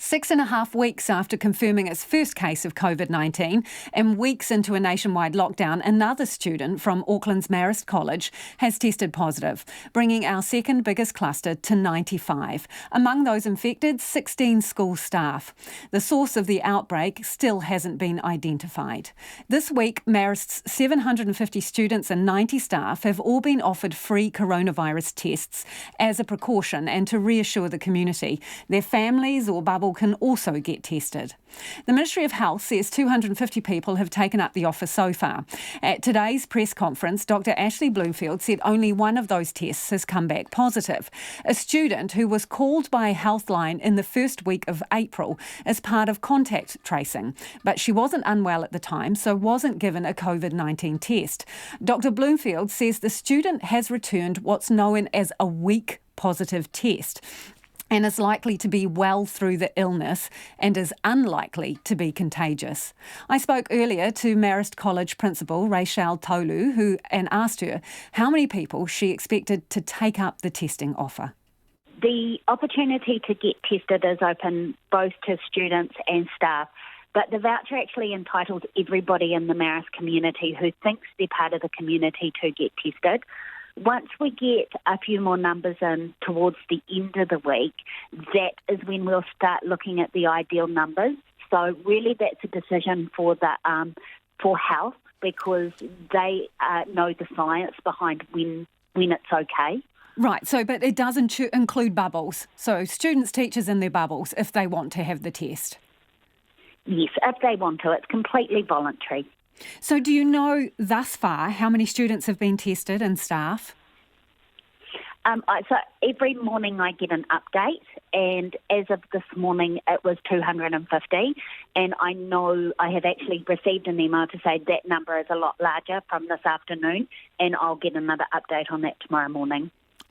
6.5 weeks after confirming its first case of COVID-19 and weeks into a nationwide lockdown, another student from Auckland's Marist College has tested positive, bringing our second biggest cluster to 95. Among those infected, 16 school staff. The source of the outbreak still hasn't been identified. This week, Marist's 750 students and 90 staff have all been offered free coronavirus tests as a precaution and to reassure the community. Their families or bubble can also get tested. The Ministry of Health says 250 people have taken up the offer so far. At today's press conference, Dr Ashley Bloomfield said only one of those tests has come back positive. A student who was called by Healthline in the first week of April as part of contact tracing, but she wasn't unwell at the time, so wasn't given a COVID-19 test. Dr Bloomfield says the student has returned what's known as a weak positive test and is likely to be well through the illness and is unlikely to be contagious. I spoke earlier to Marist College Principal Rachel Tolu, and asked her how many people she expected to take up the testing offer. The opportunity to get tested is open both to students and staff, but the voucher actually entitles everybody in the Marist community who thinks they're part of the community to get tested. Once we get a few more numbers in towards the end of the week, that is when we'll start looking at the ideal numbers. So really that's a decision for health, because they know the science behind when it's okay. Right, but it does include bubbles. So students, teachers in their bubbles if they want to have the test. Yes, if they want to. It's completely voluntary. So do you know thus far how many students have been tested and staff? So every morning I get an update, and as of this morning it was 250, and I know I have actually received an email to say that number is a lot larger from this afternoon, and I'll get another update on that tomorrow morning.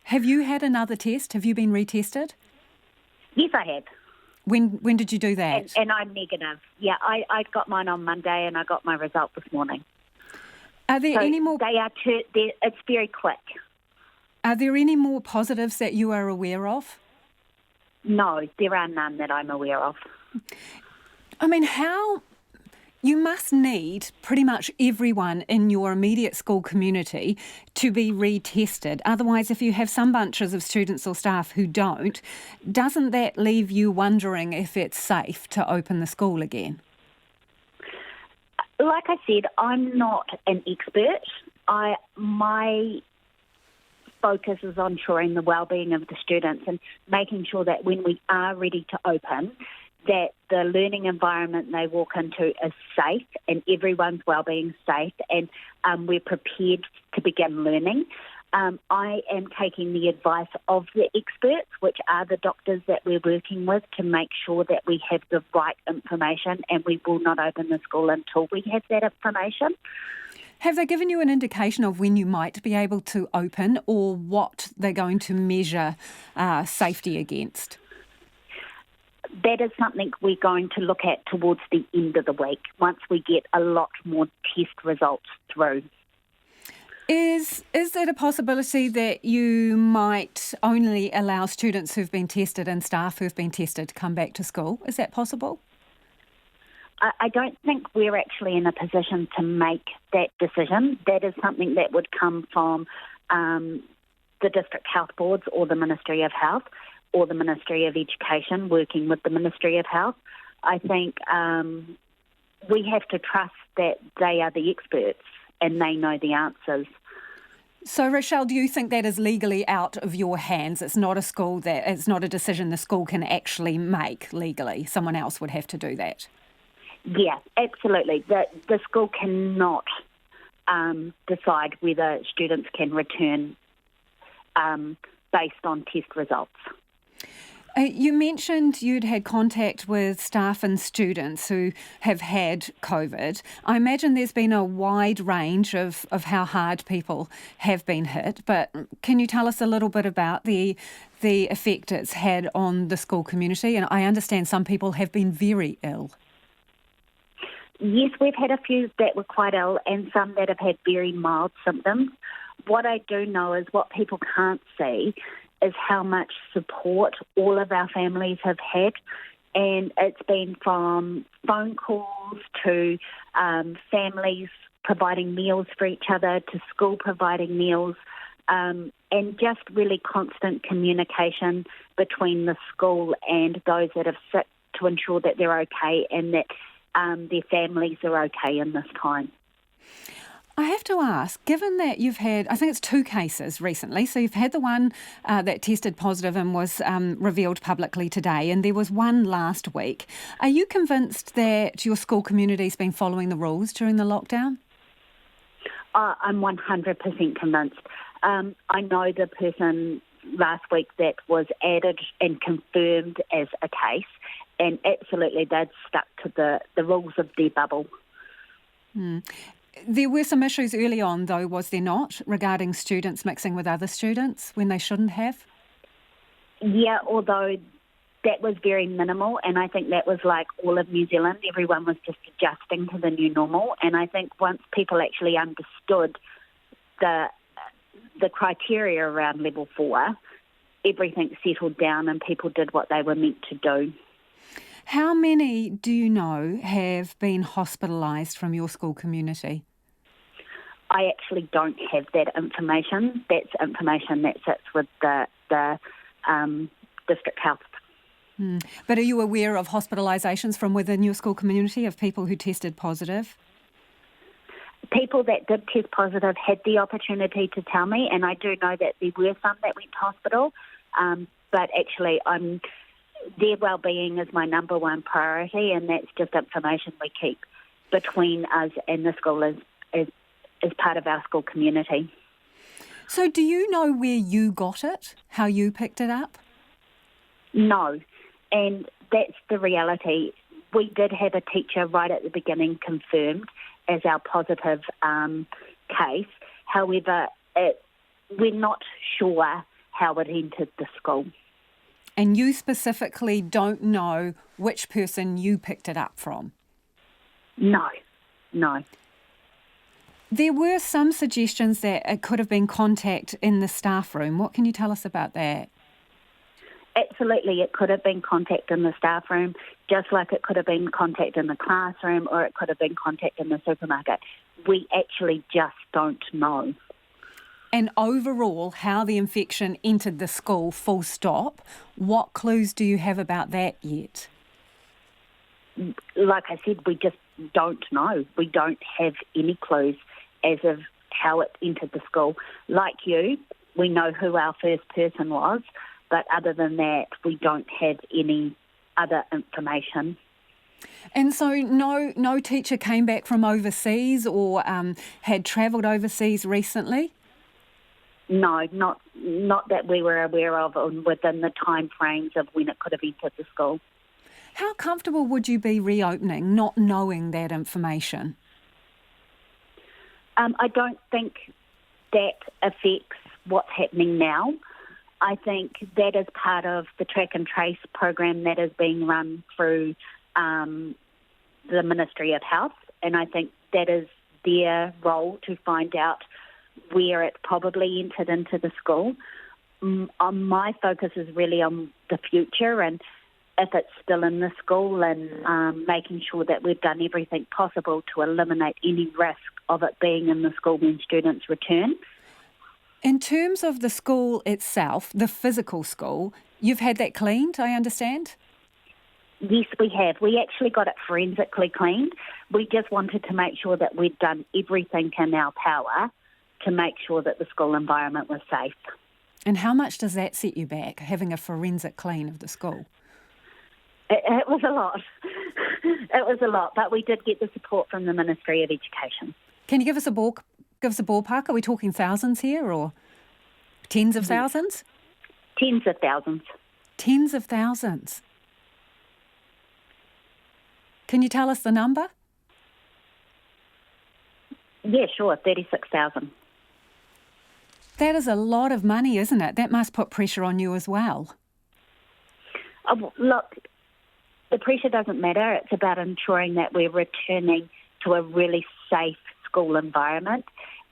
Have you had another test? Have you been retested? Yes, I have. When did you do that? And I'm negative. Yeah, I got mine on Monday and I got my result this morning. Are there any more? It's very quick. Are there any more positives that you are aware of? No, there are none that I'm aware of. I mean, you must need pretty much everyone in your immediate school community to be retested. Otherwise, if you have some bunches of students or staff who don't, doesn't that leave you wondering if it's safe to open the school again? Like I said, I'm not an expert. My focus is on ensuring the well-being of the students and making sure that when we are ready to open, that the learning environment they walk into is safe and everyone's well-being safe, and we're prepared to begin learning. I am taking the advice of the experts, which are the doctors that we're working with, to make sure that we have the right information, and we will not open the school until we have that information. Have they given you an indication of when you might be able to open, or what they're going to measure safety against? That is something we're going to look at towards the end of the week, once we get a lot more test results through. Is it a possibility that you might only allow students who've been tested and staff who've been tested to come back to school? Is that possible? I don't think we're actually in a position to make that decision. That is something that would come from the district health boards or the Ministry of Health, or the Ministry of Education working with the Ministry of Health. I think we have to trust that they are the experts and they know the answers. So, Rachel, do you think that is legally out of your hands? It's not a decision the school can actually make legally. Someone else would have to do that. Yeah, absolutely. The school cannot decide whether students can return based on test results. You mentioned you'd had contact with staff and students who have had COVID. I imagine there's been a wide range of how hard people have been hit, but can you tell us a little bit about the effect it's had on the school community? And I understand some people have been very ill. Yes, we've had a few that were quite ill and some that have had very mild symptoms. What I do know is what people can't see is how much support all of our families have had And it's been from phone calls to families providing meals for each other, to school providing meals, and just really constant communication between the school and those that have sick to ensure that they're okay and that their families are okay in this time. I have to ask, given that you've had, I think it's 2 cases recently, so you've had the one that tested positive and was revealed publicly today, and there was one last week. Are you convinced that your school community's been following the rules during the lockdown? I'm 100% convinced. I know the person last week that was added and confirmed as a case, and absolutely they'd stuck to the rules of their bubble. There were some issues early on, though, was there not, regarding students mixing with other students when they shouldn't have? Yeah, although that was very minimal, and I think that was like all of New Zealand. Everyone was just adjusting to the new normal, and I think once people actually understood the criteria around level 4, everything settled down and people did what they were meant to do. How many do you know have been hospitalised from your school community? I actually don't have that information. That's information that sits with the district health. But are you aware of hospitalisations from within your school community of people who tested positive? People that did test positive had the opportunity to tell me, and I do know that there were some that went to hospital, but actually their well-being is my number one priority, and that's just information we keep between us and the school as part of our school community. So do you know where you got it, how you picked it up? No, and that's the reality. We did have a teacher right at the beginning confirmed as our positive case. However, we're not sure how it entered the school. And you specifically don't know which person you picked it up from? No. There were some suggestions that it could have been contact in the staff room. What can you tell us about that? Absolutely, it could have been contact in the staff room, just like it could have been contact in the classroom or it could have been contact in the supermarket. We actually just don't know. And overall, how the infection entered the school, full stop, what clues do you have about that yet? Like I said, we just don't know. We don't have any clues as of how it entered the school. Like you, we know who our first person was, but other than that, we don't have any other information. And so no teacher came back from overseas or had travelled overseas recently? No, not that we were aware of within the time frames of when it could have entered the school. How comfortable would you be reopening, not knowing that information? I don't think that affects what's happening now. I think that is part of the track and trace program that is being run through the Ministry of Health, and I think that is their role to find out where it probably entered into the school. My focus is really on the future and if it's still in the school and making sure that we've done everything possible to eliminate any risk of it being in the school when students return. In terms of the school itself, the physical school, you've had that cleaned, I understand? Yes, we have. We actually got it forensically cleaned. We just wanted to make sure that we'd done everything in our power to make sure that the school environment was safe. And how much does that set you back, having a forensic clean of the school? It was a lot. It was a lot, but we did get the support from the Ministry of Education. Can you give us a ballpark? Are we talking thousands here or tens of thousands? Tens of thousands. Tens of thousands. Can you tell us the number? Yeah, sure, 36,000. That is a lot of money, isn't it? That must put pressure on you as well. Look, the pressure doesn't matter. It's about ensuring that we're returning to a really safe school environment.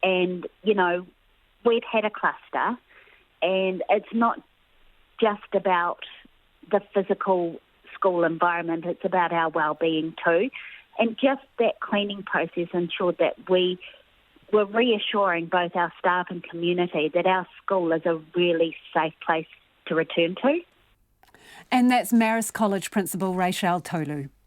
And, we've had a cluster, and it's not just about the physical school environment, it's about our well-being too. And just that cleaning process ensured that we were reassuring both our staff and community that our school is a really safe place to return to. And that's Marist College Principal Rachel Tolu.